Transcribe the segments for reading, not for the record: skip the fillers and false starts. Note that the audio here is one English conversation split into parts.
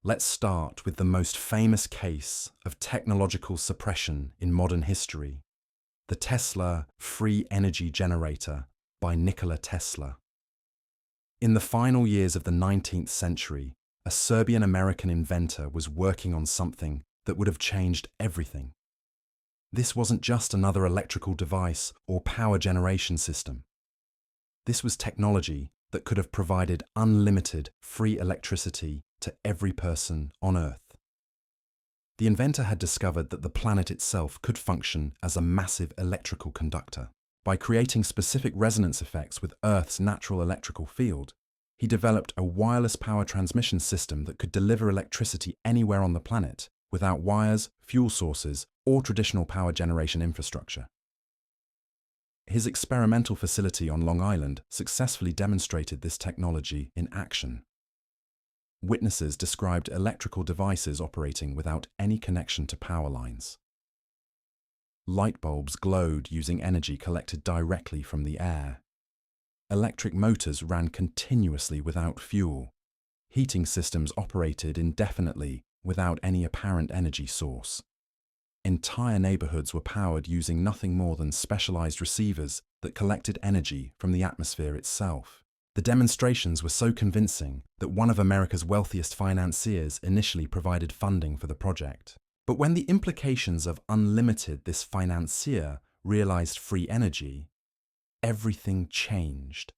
Let's start with the most famous case of technological suppression in modern history, the Tesla free energy generator by Nikola Tesla. In the final years of the 19th century, a Serbian-American inventor was working on something that would have changed everything. This wasn't just another electrical device or power generation system. This was technology that could have provided unlimited free electricity to every person on Earth. The inventor had discovered that the planet itself could function as a massive electrical conductor. By creating specific resonance effects with Earth's natural electrical field, he developed a wireless power transmission system that could deliver electricity anywhere on the planet without wires, fuel sources, or traditional power generation infrastructure. His experimental facility on Long Island successfully demonstrated this technology in action. Witnesses described electrical devices operating without any connection to power lines. Light bulbs glowed using energy collected directly from the air. Electric motors ran continuously without fuel. Heating systems operated indefinitely without any apparent energy source. Entire neighborhoods were powered using nothing more than specialized receivers that collected energy from the atmosphere itself. The demonstrations were so convincing that one of America's wealthiest financiers initially provided funding for the project. But when the implications of unlimited this financier realized free energy, everything changed.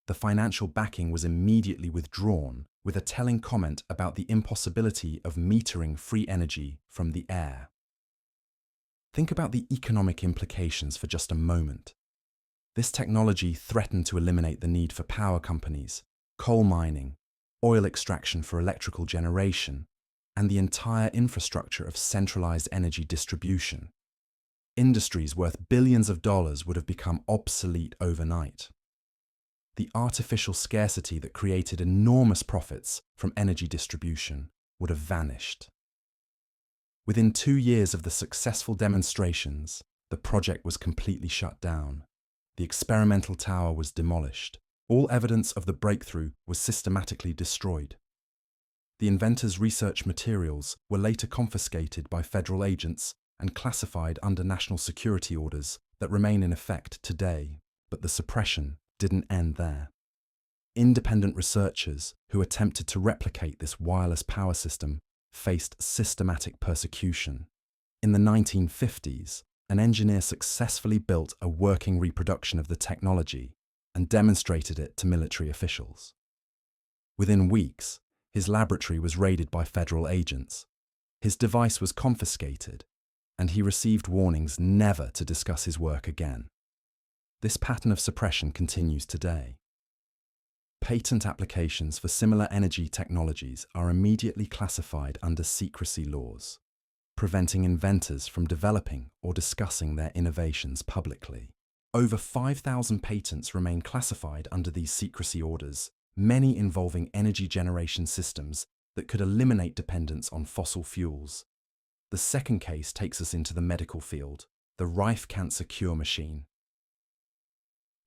The financial backing was immediately withdrawn, with a telling comment about the impossibility of metering free energy from the air. Think about the economic implications for just a moment. This technology threatened to eliminate the need for power companies, coal mining, oil extraction for electrical generation, and the entire infrastructure of centralized energy distribution. Industries worth billions of dollars would have become obsolete overnight. The artificial scarcity that created enormous profits from energy distribution would have vanished. Within 2 years of the successful demonstrations, the project was completely shut down. The experimental tower was demolished. All evidence of the breakthrough was systematically destroyed. The inventor's research materials were later confiscated by federal agents and classified under national security orders that remain in effect today. But the suppression didn't end there. Independent researchers who attempted to replicate this wireless power system faced systematic persecution. In the 1950s, an engineer successfully built a working reproduction of the technology and demonstrated it to military officials. Within weeks, his laboratory was raided by federal agents. His device was confiscated, and he received warnings never to discuss his work again. This pattern of suppression continues today. Patent applications for similar energy technologies are immediately classified under secrecy laws, preventing inventors from developing or discussing their innovations publicly. Over 5,000 patents remain classified under these secrecy orders, many involving energy generation systems that could eliminate dependence on fossil fuels. The second case takes us into the medical field, the Rife cancer cure machine.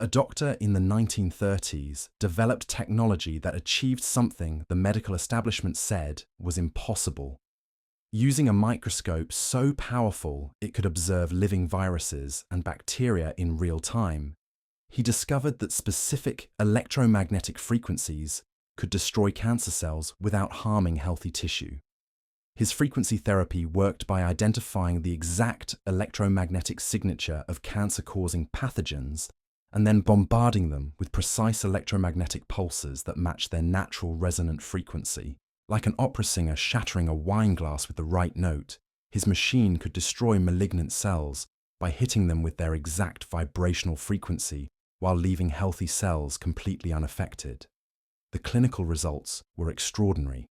A doctor in the 1930s developed technology that achieved something the medical establishment said was impossible. Using a microscope so powerful it could observe living viruses and bacteria in real time, he discovered that specific electromagnetic frequencies could destroy cancer cells without harming healthy tissue. His frequency therapy worked by identifying the exact electromagnetic signature of cancer-causing pathogens and then bombarding them with precise electromagnetic pulses that match their natural resonant frequency. Like an opera singer shattering a wine glass with the right note, his machine could destroy malignant cells by hitting them with their exact vibrational frequency while leaving healthy cells completely unaffected. The clinical results were extraordinary.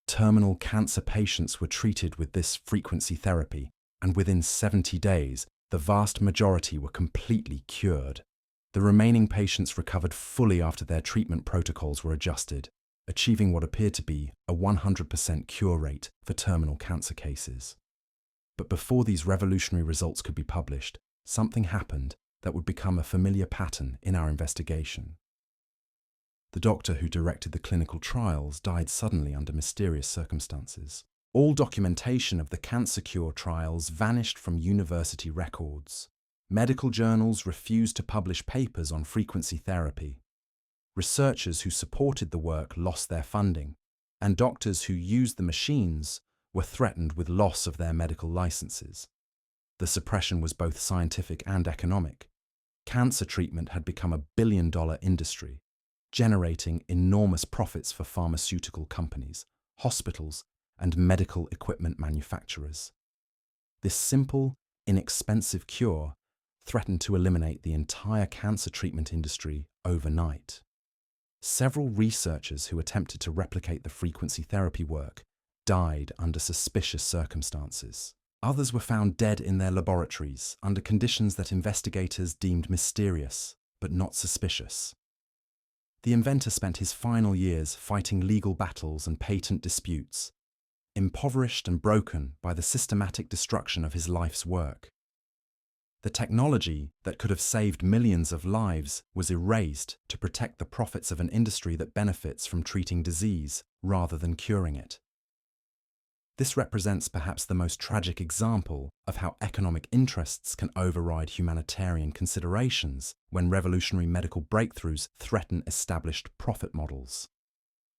Terminal cancer patients were treated with this frequency therapy, and within 70 days, the vast majority were completely cured. The remaining patients recovered fully after their treatment protocols were adjusted, achieving what appeared to be a 100% cure rate for terminal cancer cases. But before these revolutionary results could be published, something happened that would become a familiar pattern in our investigation. The doctor who directed the clinical trials died suddenly under mysterious circumstances. All documentation of the cancer cure trials vanished from university records. Medical journals refused to publish papers on frequency therapy. Researchers who supported the work lost their funding, and doctors who used the machines were threatened with loss of their medical licenses. The suppression was both scientific and economic. Cancer treatment had become a billion-dollar industry, generating enormous profits for pharmaceutical companies, hospitals, and medical equipment manufacturers. This simple, inexpensive cure threatened to eliminate the entire cancer treatment industry overnight. Several researchers who attempted to replicate the frequency therapy work died under suspicious circumstances. Others were found dead in their laboratories under conditions that investigators deemed mysterious but not suspicious. The inventor spent his final years fighting legal battles and patent disputes, impoverished and broken by the systematic destruction of his life's work. The technology that could have saved millions of lives was erased to protect the profits of an industry that benefits from treating disease rather than curing it. This represents perhaps the most tragic example of how economic interests can override humanitarian considerations when revolutionary medical breakthroughs threaten established profit models.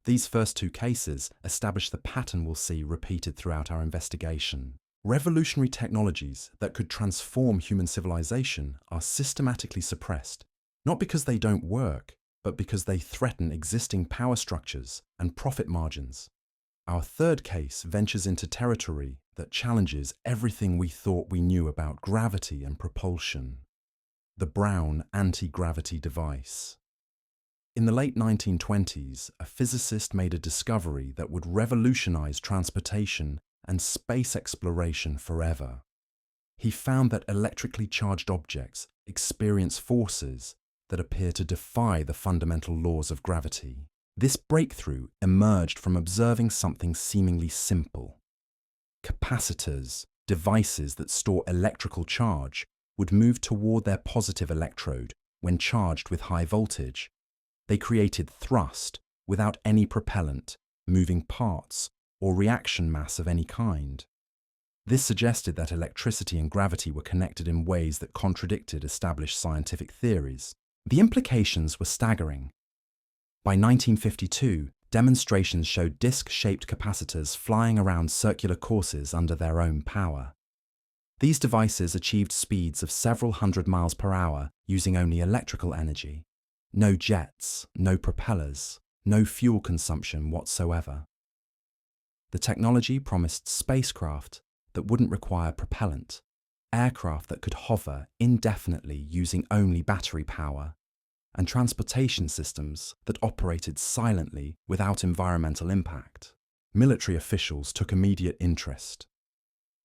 These first two cases establish the pattern we'll see repeated throughout our investigation. Revolutionary technologies that could transform human civilization are systematically suppressed, not because they don't work, but because they threaten existing power structures and profit margins. Our third case ventures into territory that challenges everything we thought we knew about gravity and propulsion: the Brown anti-gravity device. In the late 1920s, a physicist made a discovery that would revolutionize transportation and space exploration forever. He found that electrically charged objects experience forces that appear to defy the fundamental laws of gravity. This breakthrough emerged from observing something seemingly simple. Capacitors, devices that store electrical charge, would move toward their positive electrode when charged with high voltage. They created thrust without any propellant, moving parts, or reaction mass of any kind. This suggested that electricity and gravity were connected in ways that contradicted established scientific theories. The implications were staggering. By 1952, demonstrations showed disc-shaped capacitors flying around circular courses under their own power. These devices achieved speeds of several hundred miles per hour using only electrical energy. No jets, no propellers, no fuel consumption whatsoever. The technology promised spacecraft that wouldn't require propellant, aircraft that could hover indefinitely using only battery power, and transportation systems that operated silently without environmental impact. Military officials took immediate interest.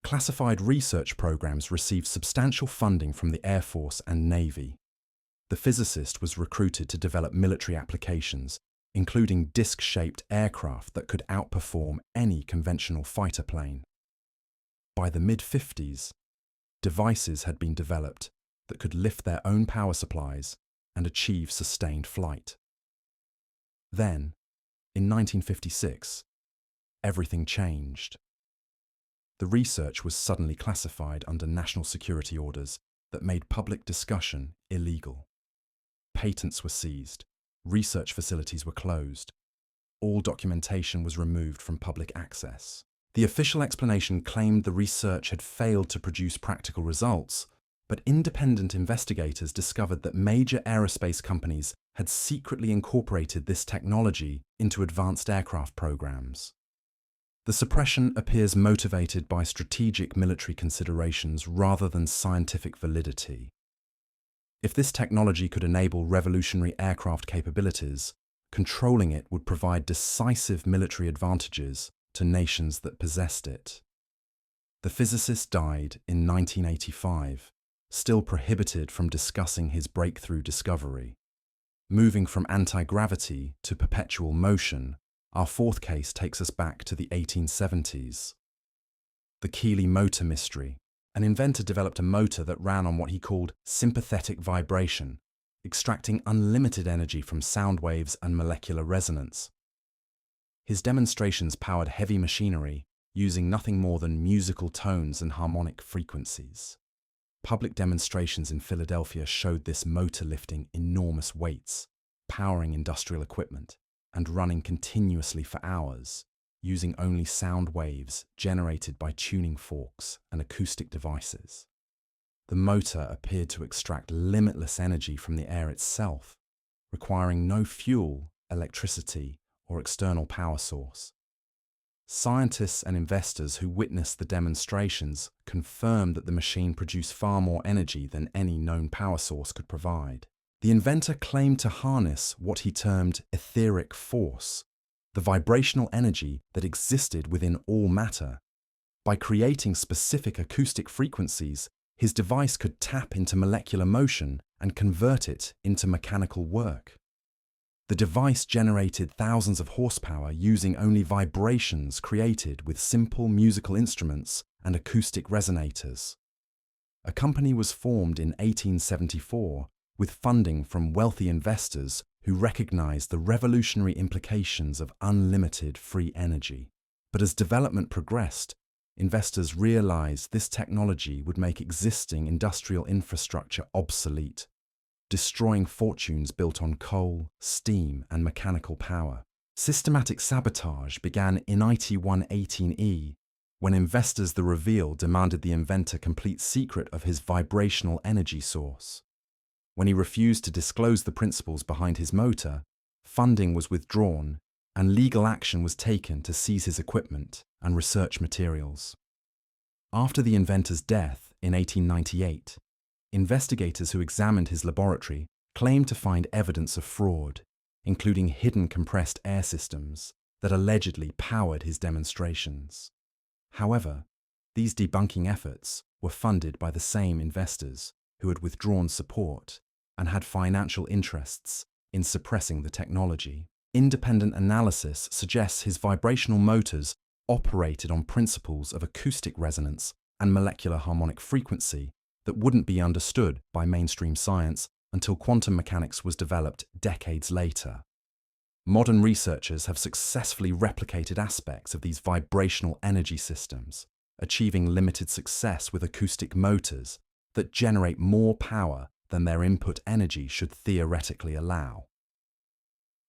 Classified research programs received substantial funding from the Air Force and Navy. The physicist was recruited to develop military applications, including disc-shaped aircraft that could outperform any conventional fighter plane. By the mid-50s, devices had been developed that could lift their own power supplies and achieve sustained flight. Then, in 1956, everything changed. The research was suddenly classified under national security orders that made public discussion illegal. Patents were seized, research facilities were closed, all documentation was removed from public access. The official explanation claimed the research had failed to produce practical results, but independent investigators discovered that major aerospace companies had secretly incorporated this technology into advanced aircraft programs. The suppression appears motivated by strategic military considerations rather than scientific validity. If this technology could enable revolutionary aircraft capabilities, controlling it would provide decisive military advantages to nations that possessed it. The physicist died in 1985, still prohibited from discussing his breakthrough discovery. Moving from anti-gravity to perpetual motion, our fourth case takes us back to the 1870s. The Keeley motor mystery. An inventor developed a motor that ran on what he called sympathetic vibration, extracting unlimited energy from sound waves and molecular resonance. His demonstrations powered heavy machinery, using nothing more than musical tones and harmonic frequencies. Public demonstrations in Philadelphia showed this motor lifting enormous weights, powering industrial equipment, and running continuously for hours, using only sound waves generated by tuning forks and acoustic devices. The motor appeared to extract limitless energy from the air itself, requiring no fuel, electricity, or external power source. Scientists and investors who witnessed the demonstrations confirmed that the machine produced far more energy than any known power source could provide. The inventor claimed to harness what he termed etheric force, the vibrational energy that existed within all matter. By creating specific acoustic frequencies, his device could tap into molecular motion and convert it into mechanical work. The device generated thousands of horsepower using only vibrations created with simple musical instruments and acoustic resonators. A company was formed in 1874 with funding from wealthy investors who recognized the revolutionary implications of unlimited free energy. But as development progressed, investors realized this technology would make existing industrial infrastructure obsolete, destroying fortunes built on coal, steam, and mechanical power. Systematic sabotage began in IT 118E, when investors The Reveal demanded the inventor complete secret of his vibrational energy source. When he refused to disclose the principles behind his motor, funding was withdrawn and legal action was taken to seize his equipment and research materials. After the inventor's death in 1898, investigators who examined his laboratory claimed to find evidence of fraud, including hidden compressed air systems that allegedly powered his demonstrations. However, these debunking efforts were funded by the same investors who had withdrawn support and had financial interests in suppressing the technology. Independent analysis suggests his vibrational motors operated on principles of acoustic resonance and molecular harmonic frequency that wouldn't be understood by mainstream science until quantum mechanics was developed decades later. Modern researchers have successfully replicated aspects of these vibrational energy systems, achieving limited success with acoustic motors that generate more power than their input energy should theoretically allow.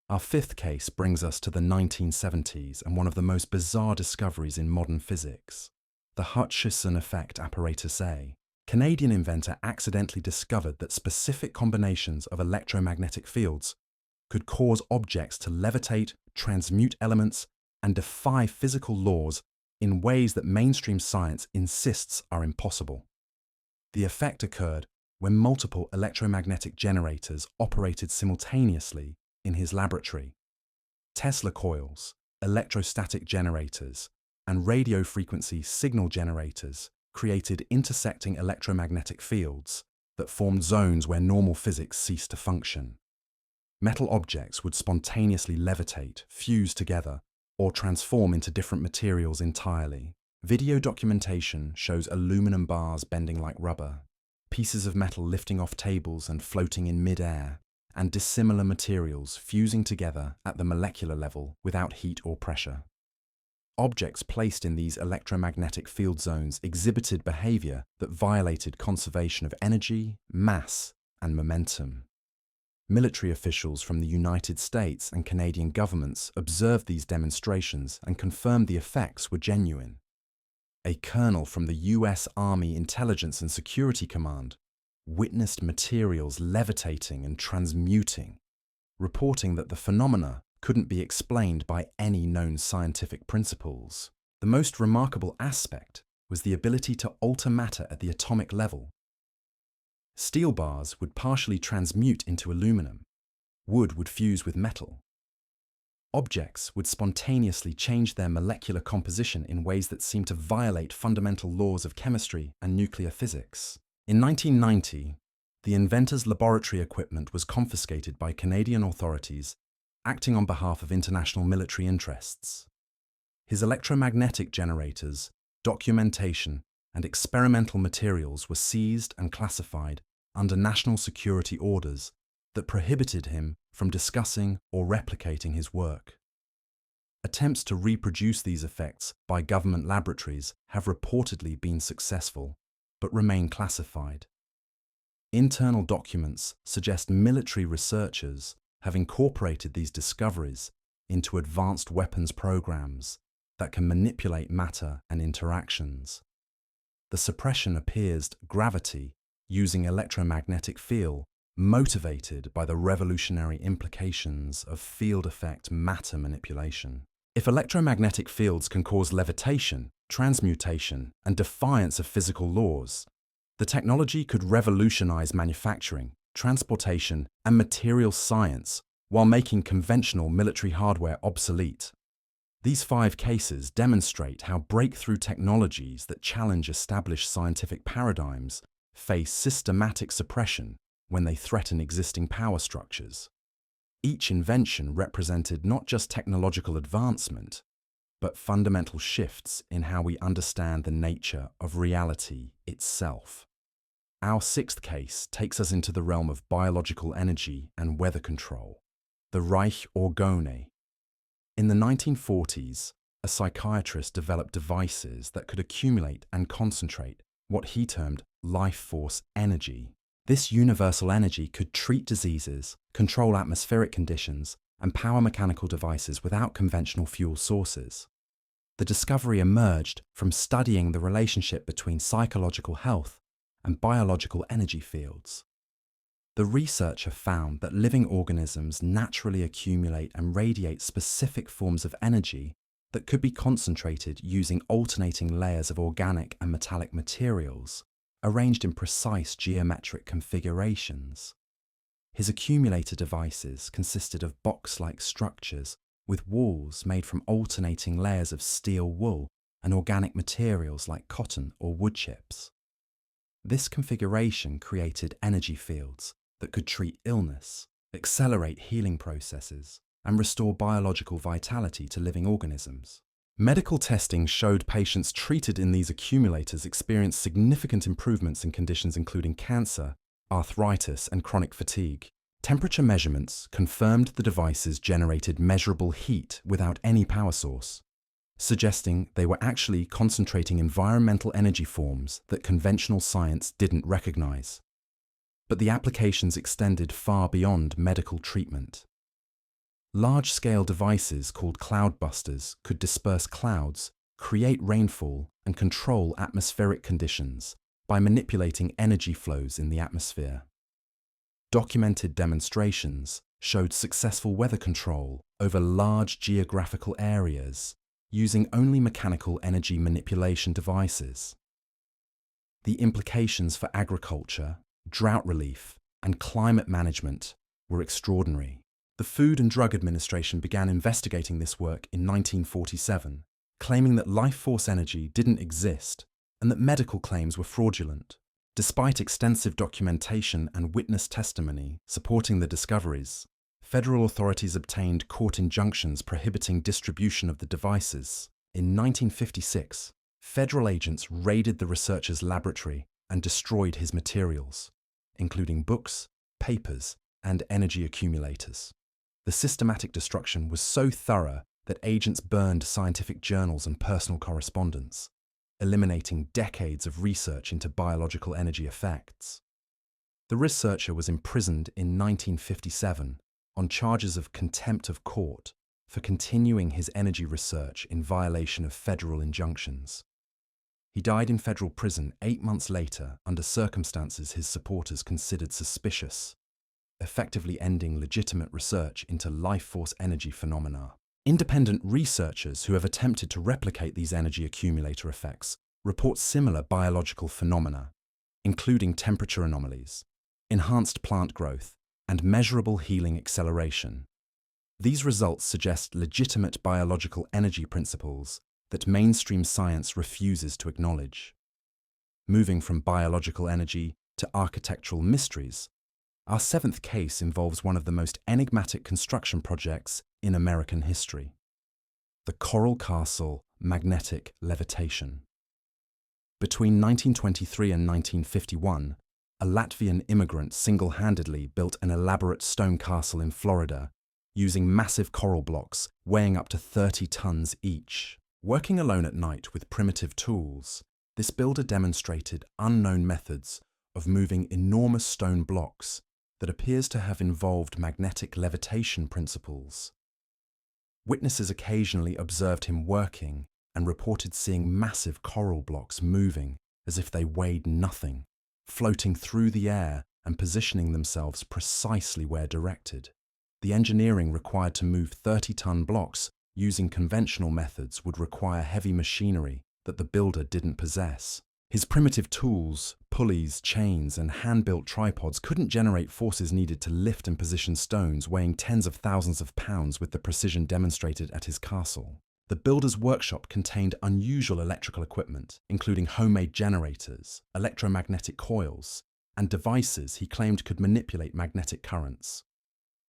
Our fifth case brings us to the 1970s and one of the most bizarre discoveries in modern physics, the Hutchison effect apparatus A. Canadian inventor accidentally discovered that specific combinations of electromagnetic fields could cause objects to levitate, transmute elements, and defy physical laws in ways that mainstream science insists are impossible. The effect occurred when multiple electromagnetic generators operated simultaneously in his laboratory. Tesla coils, electrostatic generators, and radio frequency signal generators created intersecting electromagnetic fields that formed zones where normal physics ceased to function. Metal objects would spontaneously levitate, fuse together, or transform into different materials entirely. Video documentation shows aluminum bars bending like rubber, pieces of metal lifting off tables and floating in mid-air, and dissimilar materials fusing together at the molecular level without heat or pressure. Objects placed in these electromagnetic field zones exhibited behavior that violated conservation of energy, mass, and momentum. Military officials from the United States and Canadian governments observed these demonstrations and confirmed the effects were genuine. A colonel from the US Army Intelligence and Security Command witnessed materials levitating and transmuting, reporting that the phenomena couldn't be explained by any known scientific principles. The most remarkable aspect was the ability to alter matter at the atomic level. Steel bars would partially transmute into aluminum. Wood would fuse with metal. Objects would spontaneously change their molecular composition in ways that seemed to violate fundamental laws of chemistry and nuclear physics. In 1990, the inventor's laboratory equipment was confiscated by Canadian authorities acting on behalf of international military interests. His electromagnetic generators, documentation, and experimental materials were seized and classified under national security orders that prohibited him from discussing or replicating his work. Attempts to reproduce these effects by government laboratories have reportedly been successful, but remain classified. Internal documents suggest military researchers have incorporated these discoveries into advanced weapons programs that can manipulate matter and interactions. The suppression appears gravity using electromagnetic field motivated by the revolutionary implications of field effect matter manipulation. If electromagnetic fields can cause levitation, transmutation, and defiance of physical laws, the technology could revolutionize manufacturing, transportation, and materials science while making conventional military hardware obsolete. These 5 cases demonstrate how breakthrough technologies that challenge established scientific paradigms face systematic suppression when they threaten existing power structures. Each invention represented not just technological advancement, but fundamental shifts in how we understand the nature of reality itself. Our 6th case takes us into the realm of biological energy and weather control, the Reich Orgone. In the 1940s, a psychiatrist developed devices that could accumulate and concentrate what he termed life force energy. This universal energy could treat diseases, control atmospheric conditions, and power mechanical devices without conventional fuel sources. The discovery emerged from studying the relationship between psychological health and biological energy fields. The researcher found that living organisms naturally accumulate and radiate specific forms of energy that could be concentrated using alternating layers of organic and metallic materials, arranged in precise geometric configurations. His accumulator devices consisted of box-like structures with walls made from alternating layers of steel wool and organic materials like cotton or wood chips. This configuration created energy fields that could treat illness, accelerate healing processes, and restore biological vitality to living organisms. Medical testing showed patients treated in these accumulators experienced significant improvements in conditions including cancer, arthritis, and chronic fatigue. Temperature measurements confirmed the devices generated measurable heat without any power source, suggesting they were actually concentrating environmental energy forms that conventional science didn't recognize. But the applications extended far beyond medical treatment. Large-scale devices called cloudbusters could disperse clouds, create rainfall, and control atmospheric conditions by manipulating energy flows in the atmosphere. Documented demonstrations showed successful weather control over large geographical areas using only mechanical energy manipulation devices. The implications for agriculture, drought relief, and climate management were extraordinary. The Food and Drug Administration began investigating this work in 1947, claiming that life force energy didn't exist and that medical claims were fraudulent. Despite extensive documentation and witness testimony supporting the discoveries, federal authorities obtained court injunctions prohibiting distribution of the devices. In 1956, federal agents raided the researcher's laboratory and destroyed his materials, including books, papers, and energy accumulators. The systematic destruction was so thorough that agents burned scientific journals and personal correspondence, eliminating decades of research into biological energy effects. The researcher was imprisoned in 1957 on charges of contempt of court for continuing his energy research in violation of federal injunctions. He died in federal prison 8 months later under circumstances his supporters considered suspicious, effectively ending legitimate research into life force energy phenomena. Independent researchers who have attempted to replicate these energy accumulator effects report similar biological phenomena, including temperature anomalies, enhanced plant growth, and measurable healing acceleration. These results suggest legitimate biological energy principles that mainstream science refuses to acknowledge. Moving from biological energy to architectural mysteries, our 7th case involves one of the most enigmatic construction projects in American history: the Coral Castle magnetic levitation. Between 1923 and 1951, a Latvian immigrant single-handedly built an elaborate stone castle in Florida using massive coral blocks weighing up to 30 tons each. Working alone at night with primitive tools, this builder demonstrated unknown methods of moving enormous stone blocks that appears to have involved magnetic levitation principles. Witnesses occasionally observed him working and reported seeing massive coral blocks moving as if they weighed nothing, floating through the air and positioning themselves precisely where directed. The engineering required to move 30-ton blocks using conventional methods would require heavy machinery that the builder didn't possess. His primitive tools, pulleys, chains, and hand-built tripods couldn't generate forces needed to lift and position stones weighing tens of thousands of pounds with the precision demonstrated at his castle. The builder's workshop contained unusual electrical equipment, including homemade generators, electromagnetic coils, and devices he claimed could manipulate magnetic currents.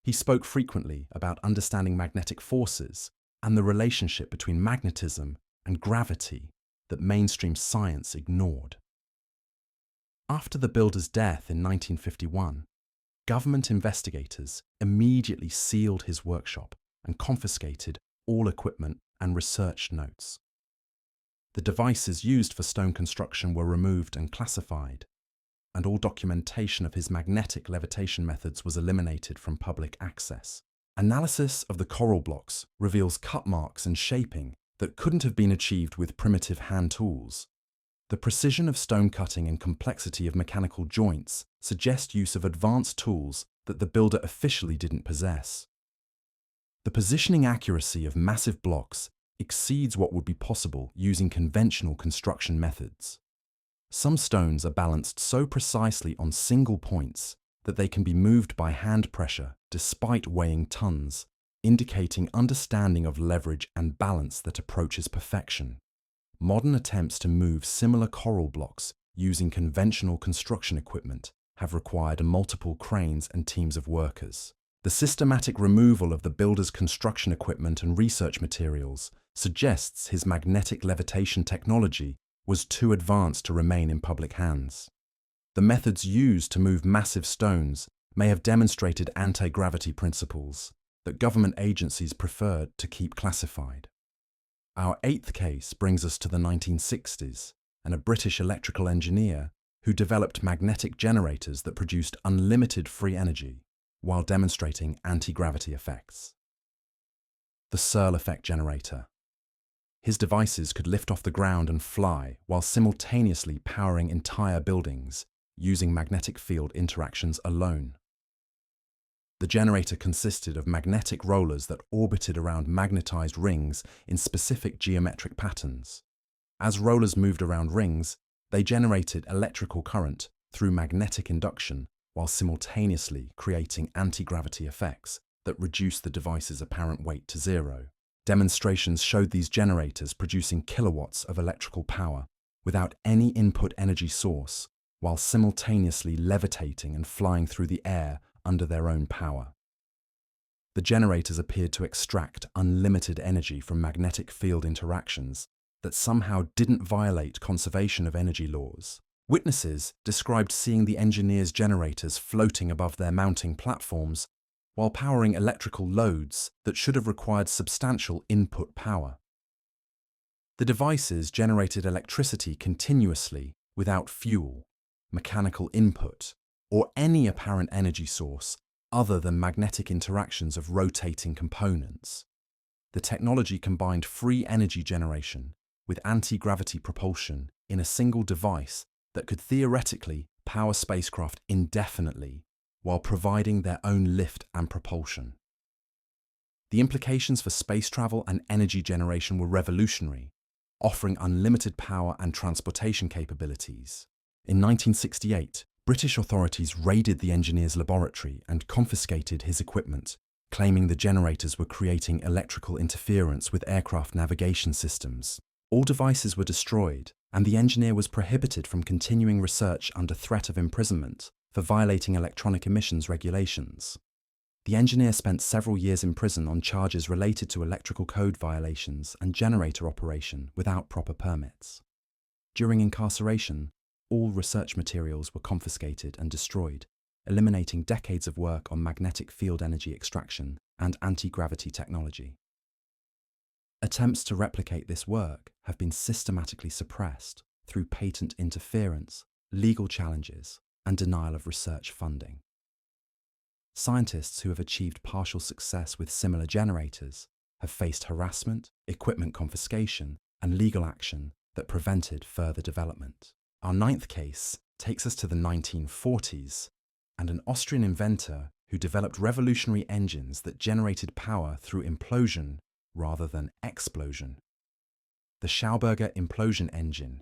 He spoke frequently about understanding magnetic forces and the relationship between magnetism and gravity that mainstream science ignored. After the builder's death in 1951, government investigators immediately sealed his workshop and confiscated all equipment and research notes. The devices used for stone construction were removed and classified, and all documentation of his magnetic levitation methods was eliminated from public access. Analysis of the coral blocks reveals cut marks and shaping that couldn't have been achieved with primitive hand tools. The precision of stone cutting and complexity of mechanical joints suggest use of advanced tools that the builder officially didn't possess. The positioning accuracy of massive blocks exceeds what would be possible using conventional construction methods. Some stones are balanced so precisely on single points that they can be moved by hand pressure despite weighing tons, indicating understanding of leverage and balance that approaches perfection. Modern attempts to move similar coral blocks using conventional construction equipment have required multiple cranes and teams of workers. The systematic removal of the builder's construction equipment and research materials suggests his magnetic levitation technology was too advanced to remain in public hands. The methods used to move massive stones may have demonstrated anti-gravity principles that government agencies preferred to keep classified. Our eighth case brings us to the 1960s and a British electrical engineer who developed magnetic generators that produced unlimited free energy while demonstrating anti-gravity effects. The Searle effect generator. His devices could lift off the ground and fly while simultaneously powering entire buildings using magnetic field interactions alone. The generator consisted of magnetic rollers that orbited around magnetized rings in specific geometric patterns. As rollers moved around rings, they generated electrical current through magnetic induction while simultaneously creating anti-gravity effects that reduced the device's apparent weight to zero. Demonstrations showed these generators producing kilowatts of electrical power without any input energy source, while simultaneously levitating and flying through the air under their own power. The generators appeared to extract unlimited energy from magnetic field interactions that somehow didn't violate conservation of energy laws. Witnesses described seeing the engineers' generators floating above their mounting platforms while powering electrical loads that should have required substantial input power. The devices generated electricity continuously without fuel, mechanical input, or any apparent energy source other than magnetic interactions of rotating components. The technology combined free energy generation with anti-gravity propulsion in a single device that could theoretically power spacecraft indefinitely while providing their own lift and propulsion. The implications for space travel and energy generation were revolutionary, offering unlimited power and transportation capabilities. In 1968, British authorities raided the engineer's laboratory and confiscated his equipment, claiming the generators were creating electrical interference with aircraft navigation systems. All devices were destroyed, and the engineer was prohibited from continuing research under threat of imprisonment for violating electronic emissions regulations. The engineer spent several years in prison on charges related to electrical code violations and generator operation without proper permits. During incarceration, all research materials were confiscated and destroyed, eliminating decades of work on magnetic field energy extraction and anti-gravity technology. Attempts to replicate this work have been systematically suppressed through patent interference, legal challenges, and denial of research funding. Scientists who have achieved partial success with similar generators have faced harassment, equipment confiscation, and legal action that prevented further development. Our ninth case takes us to the 1940s and an Austrian inventor who developed revolutionary engines that generated power through implosion rather than explosion. The Schauberger implosion engine.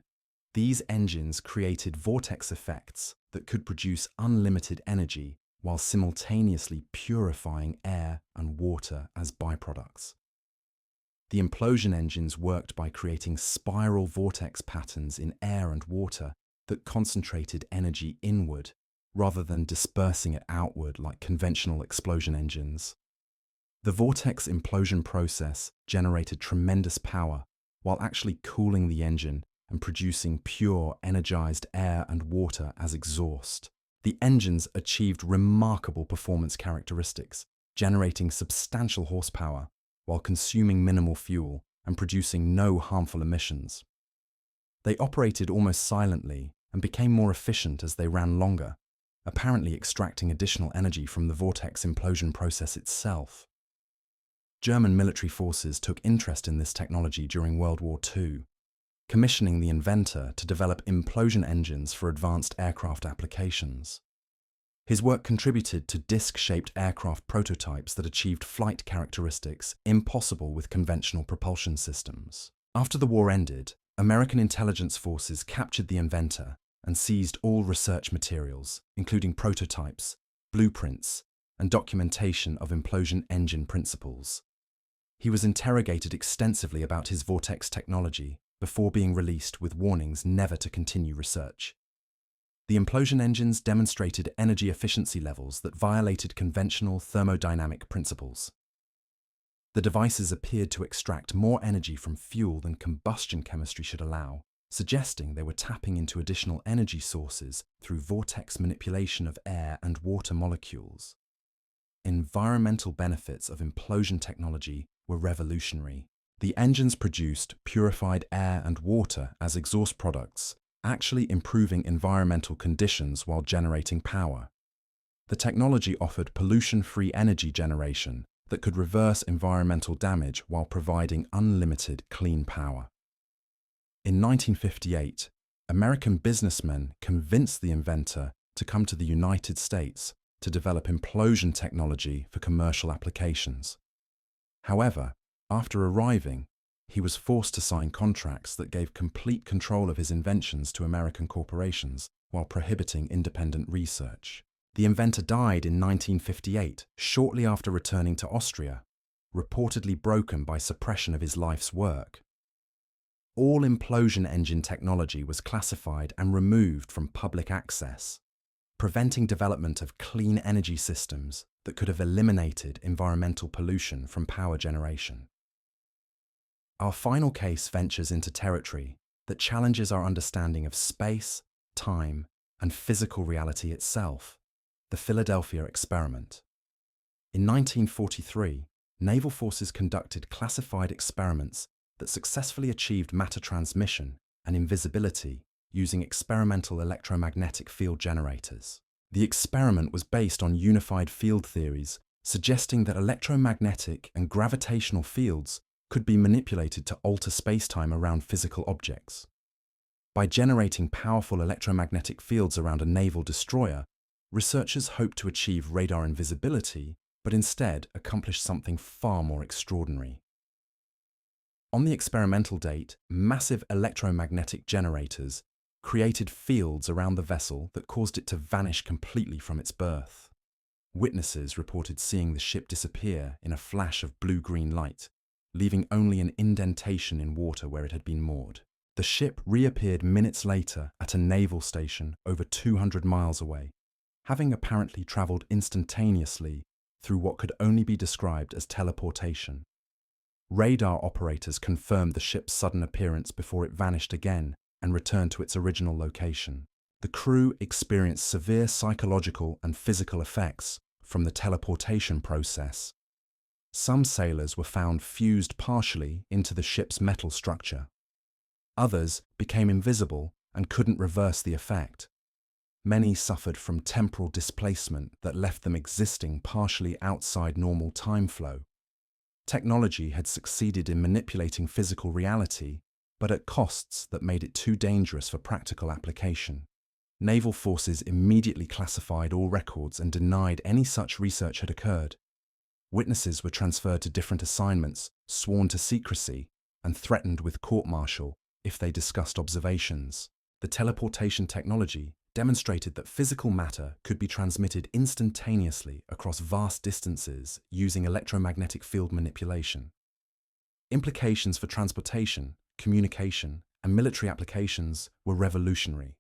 These engines created vortex effects that could produce unlimited energy while simultaneously purifying air and water as byproducts. The implosion engines worked by creating spiral vortex patterns in air and water that concentrated energy inward rather than dispersing it outward like conventional explosion engines. The vortex implosion process generated tremendous power while actually cooling the engine and producing pure, energized air and water as exhaust. The engines achieved remarkable performance characteristics, generating substantial horsepower while consuming minimal fuel and producing no harmful emissions. They operated almost silently and became more efficient as they ran longer, apparently extracting additional energy from the vortex implosion process itself. German military forces took interest in this technology during World War II, commissioning the inventor to develop implosion engines for advanced aircraft applications. His work contributed to disc-shaped aircraft prototypes that achieved flight characteristics impossible with conventional propulsion systems. After the war ended, American intelligence forces captured the inventor and seized all research materials, including prototypes, blueprints, and documentation of implosion engine principles. He was interrogated extensively about his vortex technology before being released with warnings never to continue research. The implosion engines demonstrated energy efficiency levels that violated conventional thermodynamic principles. The devices appeared to extract more energy from fuel than combustion chemistry should allow, suggesting they were tapping into additional energy sources through vortex manipulation of air and water molecules. Environmental benefits of implosion technology were revolutionary. The engines produced purified air and water as exhaust products, actually improving environmental conditions while generating power. The technology offered pollution-free energy generation that could reverse environmental damage while providing unlimited clean power. In 1958, American businessmen convinced the inventor to come to the United States to develop implosion technology for commercial applications. However, after arriving, he was forced to sign contracts that gave complete control of his inventions to American corporations while prohibiting independent research. The inventor died in 1958, shortly after returning to Austria, reportedly broken by suppression of his life's work. All implosion engine technology was classified and removed from public access, preventing development of clean energy systems that could have eliminated environmental pollution from power generation. Our final case ventures into territory that challenges our understanding of space, time, and physical reality itself, the Philadelphia experiment. In 1943, naval forces conducted classified experiments that successfully achieved matter transmission and invisibility using experimental electromagnetic field generators. The experiment was based on unified field theories, suggesting that electromagnetic and gravitational fields could be manipulated to alter spacetime around physical objects. By generating powerful electromagnetic fields around a naval destroyer, researchers hoped to achieve radar invisibility, but instead accomplished something far more extraordinary. On the experimental date, massive electromagnetic generators created fields around the vessel that caused it to vanish completely from its berth. Witnesses reported seeing the ship disappear in a flash of blue-green light, leaving only an indentation in water where it had been moored. The ship reappeared minutes later at a naval station over 200 miles away, having apparently traveled instantaneously through what could only be described as teleportation. Radar operators confirmed the ship's sudden appearance before it vanished again and returned to its original location. The crew experienced severe psychological and physical effects from the teleportation process. Some sailors were found fused partially into the ship's metal structure. Others became invisible and couldn't reverse the effect. Many suffered from temporal displacement that left them existing partially outside normal time flow. Technology had succeeded in manipulating physical reality, but at costs that made it too dangerous for practical application. Naval forces immediately classified all records and denied any such research had occurred. Witnesses were transferred to different assignments, sworn to secrecy, and threatened with court-martial if they discussed observations. The teleportation technology demonstrated that physical matter could be transmitted instantaneously across vast distances using electromagnetic field manipulation. Implications for transportation, communication, and military applications were revolutionary,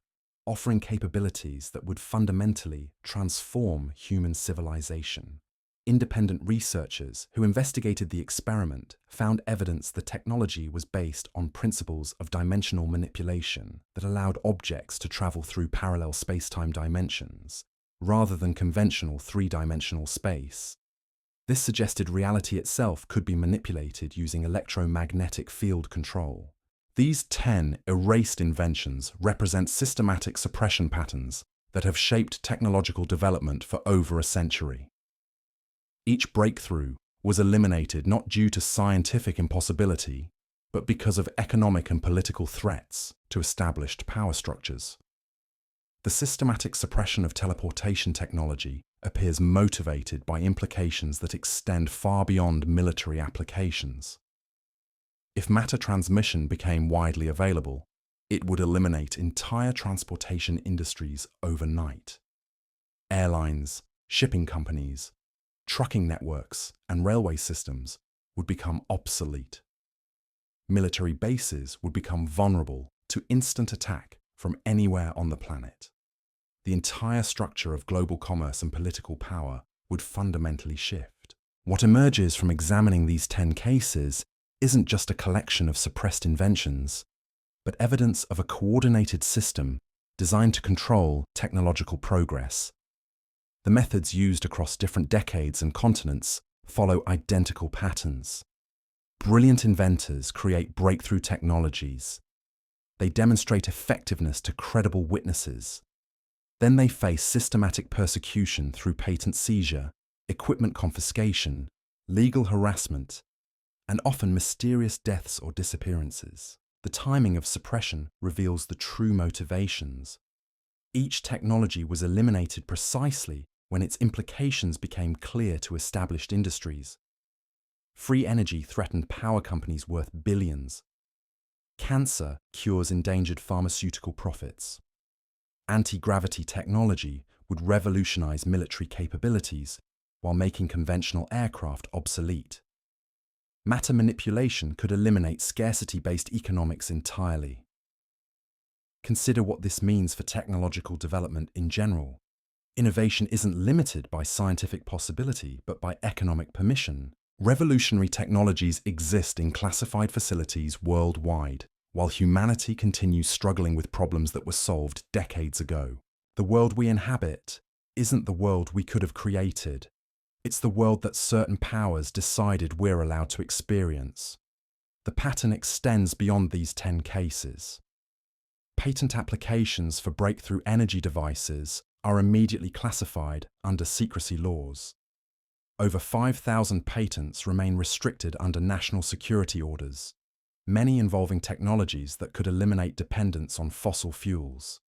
offering capabilities that would fundamentally transform human civilization. Independent researchers who investigated the experiment found evidence the technology was based on principles of dimensional manipulation that allowed objects to travel through parallel space-time dimensions, rather than conventional three-dimensional space. This suggested reality itself could be manipulated using electromagnetic field control. These 10 erased inventions represent systematic suppression patterns that have shaped technological development for over a century. Each breakthrough was eliminated not due to scientific impossibility, but because of economic and political threats to established power structures. The systematic suppression of teleportation technology appears motivated by implications that extend far beyond military applications. If matter transmission became widely available, it would eliminate entire transportation industries overnight. Airlines, shipping companies, trucking networks, and railway systems would become obsolete. Military bases would become vulnerable to instant attack from anywhere on the planet. The entire structure of global commerce and political power would fundamentally shift. What emerges from examining these 10 cases isn't just a collection of suppressed inventions, but evidence of a coordinated system designed to control technological progress. The methods used across different decades and continents follow identical patterns. Brilliant inventors create breakthrough technologies. They demonstrate effectiveness to credible witnesses. Then they face systematic persecution through patent seizure, equipment confiscation, legal harassment, and often mysterious deaths or disappearances. The timing of suppression reveals the true motivations. Each technology was eliminated precisely when its implications became clear to established industries. Free energy threatened power companies worth billions. Cancer cures endangered pharmaceutical profits. Anti-gravity technology would revolutionize military capabilities while making conventional aircraft obsolete. Matter manipulation could eliminate scarcity-based economics entirely. Consider what this means for technological development in general. Innovation isn't limited by scientific possibility, but by economic permission. Revolutionary technologies exist in classified facilities worldwide, while humanity continues struggling with problems that were solved decades ago. The world we inhabit isn't the world we could have created. It's the world that certain powers decided we're allowed to experience. The pattern extends beyond these 10 cases. Patent applications for breakthrough energy devices are immediately classified under secrecy laws. Over 5,000 patents remain restricted under national security orders, many involving technologies that could eliminate dependence on fossil fuels.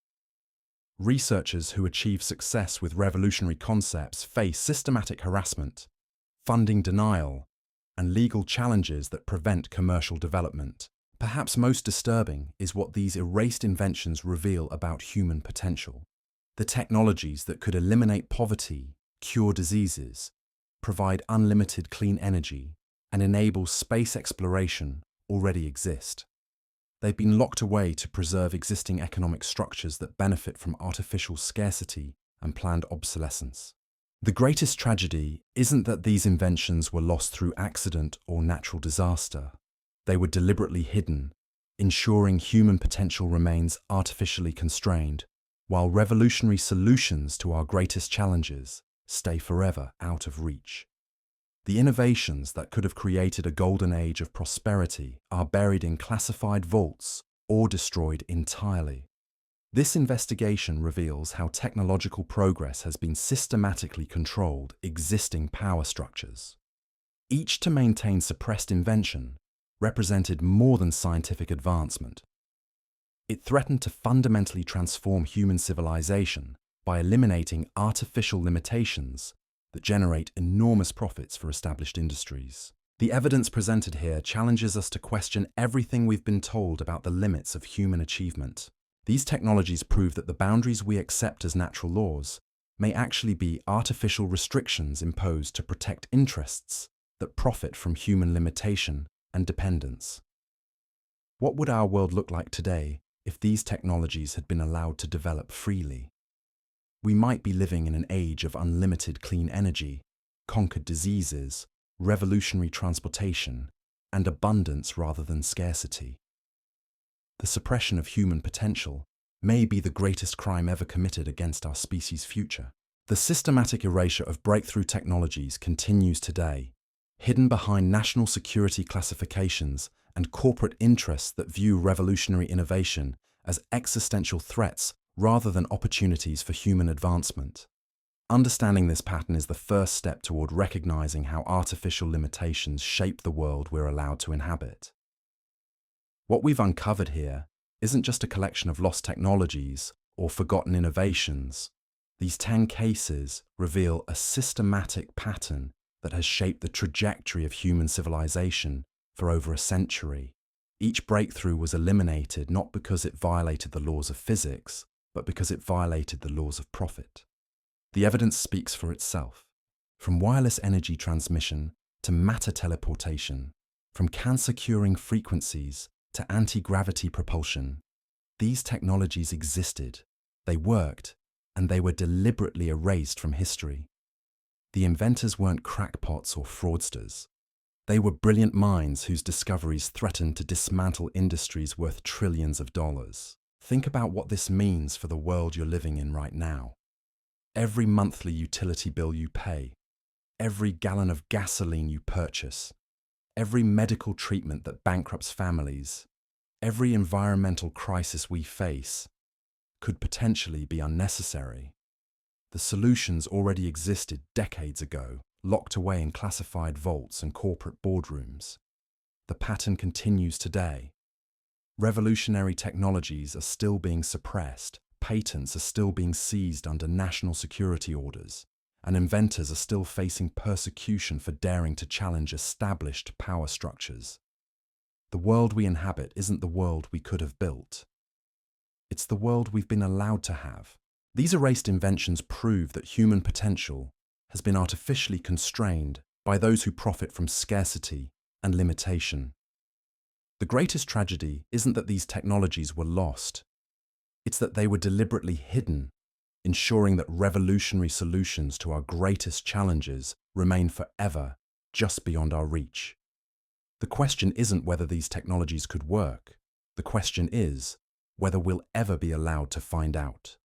Researchers who achieve success with revolutionary concepts face systematic harassment, funding denial, and legal challenges that prevent commercial development. Perhaps most disturbing is what these erased inventions reveal about human potential. The technologies that could eliminate poverty, cure diseases, provide unlimited clean energy, and enable space exploration already exist. They've been locked away to preserve existing economic structures that benefit from artificial scarcity and planned obsolescence. The greatest tragedy isn't that these inventions were lost through accident or natural disaster. They were deliberately hidden, ensuring human potential remains artificially constrained while revolutionary solutions to our greatest challenges stay forever out of reach. The innovations that could have created a golden age of prosperity are buried in classified vaults or destroyed entirely. This investigation reveals how technological progress has been systematically controlled existing power structures. Each to maintain suppressed invention represented more than scientific advancement. It threatened to fundamentally transform human civilization by eliminating artificial limitations that generate enormous profits for established industries. The evidence presented here challenges us to question everything we've been told about the limits of human achievement. These technologies prove that the boundaries we accept as natural laws may actually be artificial restrictions imposed to protect interests that profit from human limitation and dependence. What would our world look like today if these technologies had been allowed to develop freely? We might be living in an age of unlimited clean energy, conquered diseases, revolutionary transportation, and abundance rather than scarcity. The suppression of human potential may be the greatest crime ever committed against our species' future. The systematic erasure of breakthrough technologies continues today, hidden behind national security classifications and corporate interests that view revolutionary innovation as existential threats rather than opportunities for human advancement. Understanding this pattern is the first step toward recognizing how artificial limitations shape the world we're allowed to inhabit. What we've uncovered here isn't just a collection of lost technologies or forgotten innovations. These 10 cases reveal a systematic pattern that has shaped the trajectory of human civilization for over a century. Each breakthrough was eliminated not because it violated the laws of physics, but because it violated the laws of profit. The evidence speaks for itself. From wireless energy transmission to matter teleportation, from cancer-curing frequencies to anti-gravity propulsion, these technologies existed, they worked, and they were deliberately erased from history. The inventors weren't crackpots or fraudsters. They were brilliant minds whose discoveries threatened to dismantle industries worth trillions of dollars. Think about what this means for the world you're living in right now. Every monthly utility bill you pay, every gallon of gasoline you purchase, every medical treatment that bankrupts families, every environmental crisis we face could potentially be unnecessary. The solutions already existed decades ago, locked away in classified vaults and corporate boardrooms. The pattern continues today. Revolutionary technologies are still being suppressed, patents are still being seized under national security orders, and inventors are still facing persecution for daring to challenge established power structures. The world we inhabit isn't the world we could have built. It's the world we've been allowed to have. These erased inventions prove that human potential has been artificially constrained by those who profit from scarcity and limitation. The greatest tragedy isn't that these technologies were lost. It's that they were deliberately hidden, ensuring that revolutionary solutions to our greatest challenges remain forever just beyond our reach. The question isn't whether these technologies could work. The question is whether we'll ever be allowed to find out.